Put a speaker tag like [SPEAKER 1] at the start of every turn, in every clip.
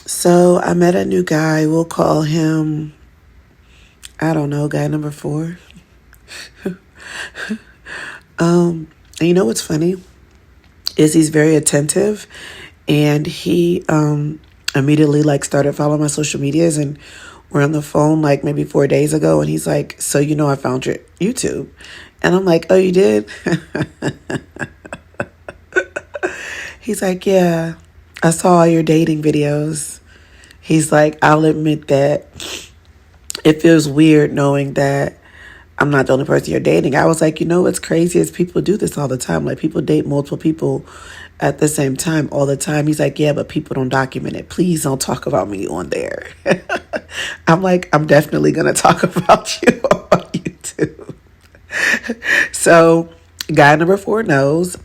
[SPEAKER 1] So I met a new guy. We'll call him, I don't know, guy number four. And you know what's funny is he's very attentive, and he immediately like started following my social medias, and we're on the phone like maybe 4 days ago, and he's like, "So I found your YouTube," and I'm like, "Oh, you did?" He's like, "Yeah, I saw all your dating videos." He's like, "I'll admit that it feels weird knowing that I'm not the only person you're dating." I was like, what's crazy is people do this all the time. Like, people date multiple people at the same time all the time. He's like, "Yeah, but people don't document it. Please don't talk about me on there." I'm like, "I'm definitely going to talk about you on YouTube." So, guy number four knows.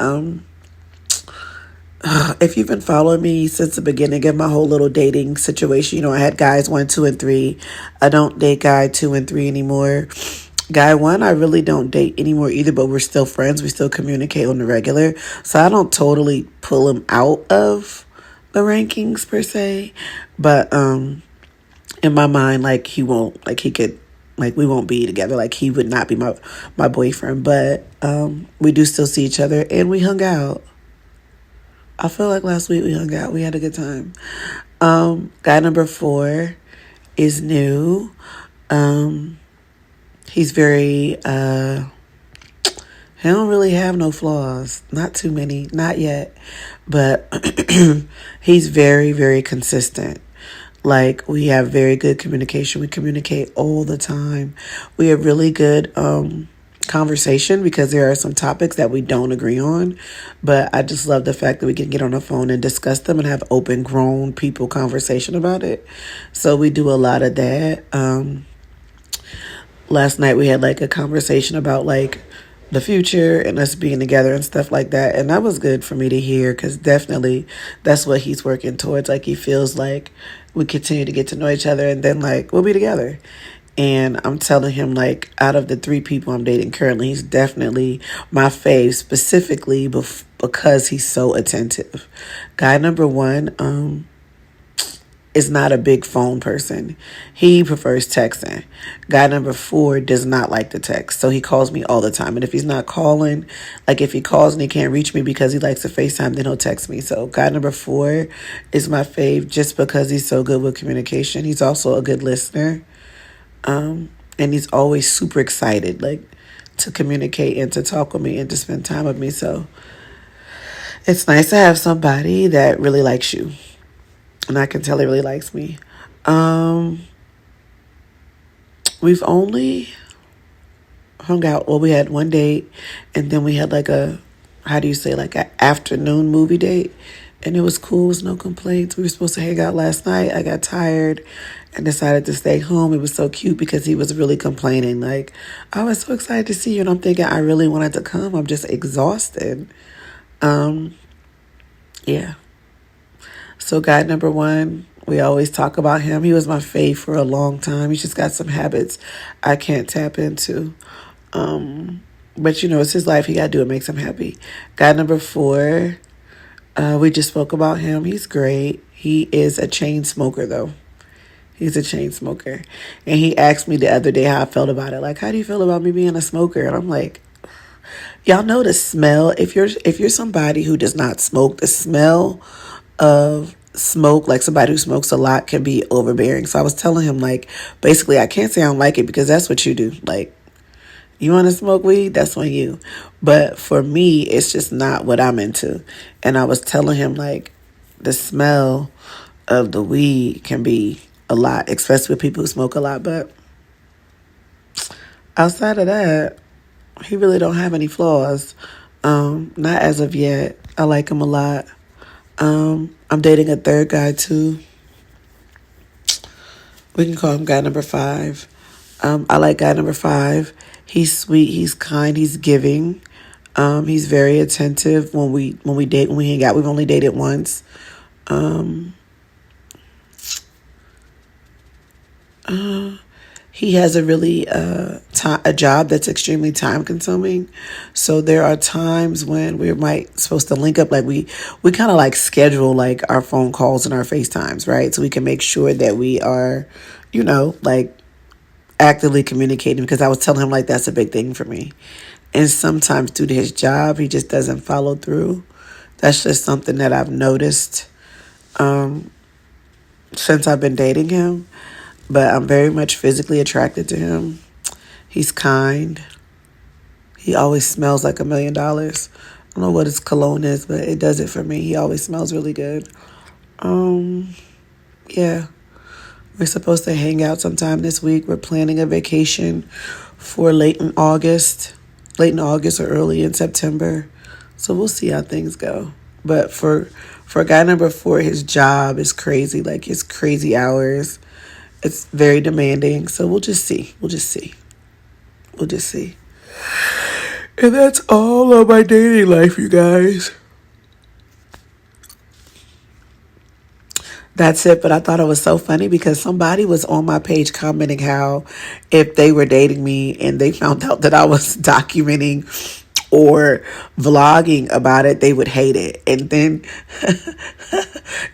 [SPEAKER 1] If you've been following me since the beginning of my whole little dating situation, I had guys one, two, and three. I don't date guy two and three anymore. Guy one, I really don't date anymore either, but we're still friends. We still communicate on the regular. So I don't totally pull him out of the rankings per se. But in my mind, like, he won't, like, he could, like, we won't be together. Like, he would not be my boyfriend. But we do still see each other, and we hung out. I feel like last week we hung out. We had a good time. Guy number four is new. He's very, he don't really have no flaws. Not too many. Not yet. But he's very, very consistent. Like, we have very good communication. We communicate all the time. We have really good conversation because there are some topics that we don't agree on. But I just love the fact that we can get on the phone and discuss them and have open, grown people conversation about it. So we do a lot of that. Last night we had like a conversation about like the future and us being together and stuff like that. And that was good for me to hear because definitely that's what he's working towards. Like, he feels like we continue to get to know each other and then like we'll be together. And I'm telling him, like, out of the three people I'm dating currently, he's definitely my fave, specifically because he's so attentive. Guy number one, is not a big phone person. He prefers texting. Guy number four does not like to text. So he calls me all the time. And if he's not calling, like, if he calls and he can't reach me because he likes to FaceTime, then he'll text me. So guy number four is my fave just because he's so good with communication. He's also a good listener. And he's always super excited, like, to communicate and to talk with me and to spend time with me. So it's nice to have somebody that really likes you. And I can tell he really likes me. We've only hung out. Well, we had one date, and then we had like a, how do you say, like an afternoon movie date. And it was cool. It was no complaints. We were supposed to hang out last night. I got tired and decided to stay home. It was so cute because he was really complaining. Like, "I was so excited to see you." And I'm thinking, I really wanted to come. I'm just exhausted. Yeah. So guy number one, we always talk about him. He was my fave for a long time. He's just got some habits I can't tap into. But it's his life. He got to do what makes him happy. Guy number four, we just spoke about him. He's great. He is a chain smoker, though. He's a chain smoker. And he asked me the other day how I felt about it. Like, "How do you feel about me being a smoker?" And I'm like, y'all know the smell. If you're somebody who does not smoke, the smell of smoke, like somebody who smokes a lot, can be overbearing. So I was telling him, like, basically, I can't say I don't like it because that's what you do. Like, you want to smoke weed? That's on you. But for me, it's just not what I'm into. And I was telling him, like, the smell of the weed can be a lot, especially with people who smoke a lot. But outside of that, he really don't have any flaws. Not as of yet. I like him a lot. I'm dating a third guy too. We can call him guy number five. I like guy number five. He's sweet. He's kind. He's giving. He's very attentive when we date, when we hang out. We've only dated once. he has a really a job that's extremely time consuming. So there are times when we might supposed to link up, like we kind of like schedule like our phone calls and our FaceTimes, right? So we can make sure that we are, like actively communicating, because I was telling him like that's a big thing for me. And sometimes due to his job, he just doesn't follow through. That's just something that I've noticed since I've been dating him. But I'm very much physically attracted to him. He's kind. He always smells like $1,000,000. I don't know what his cologne is, but it does it for me. He always smells really good. Yeah. We're supposed to hang out sometime this week. We're planning a vacation for late in August or early in September. So we'll see how things go. But for guy number 4, his job is crazy, like his crazy hours. It's very demanding. So we'll just see. We'll just see. We'll just see. And that's all of my dating life, you guys. That's it. But I thought it was so funny because somebody was on my page commenting how if they were dating me and they found out that I was documenting or vlogging about it, they would hate it. And then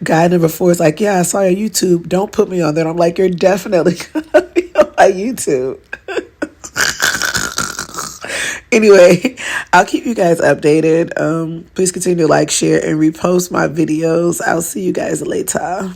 [SPEAKER 1] guy number 4 is like, yeah, I saw your YouTube. Don't put me on there. I'm like, you're definitely going to be on my YouTube. Anyway, I'll keep you guys updated. Please continue to like, share, and repost my videos. I'll see you guys later.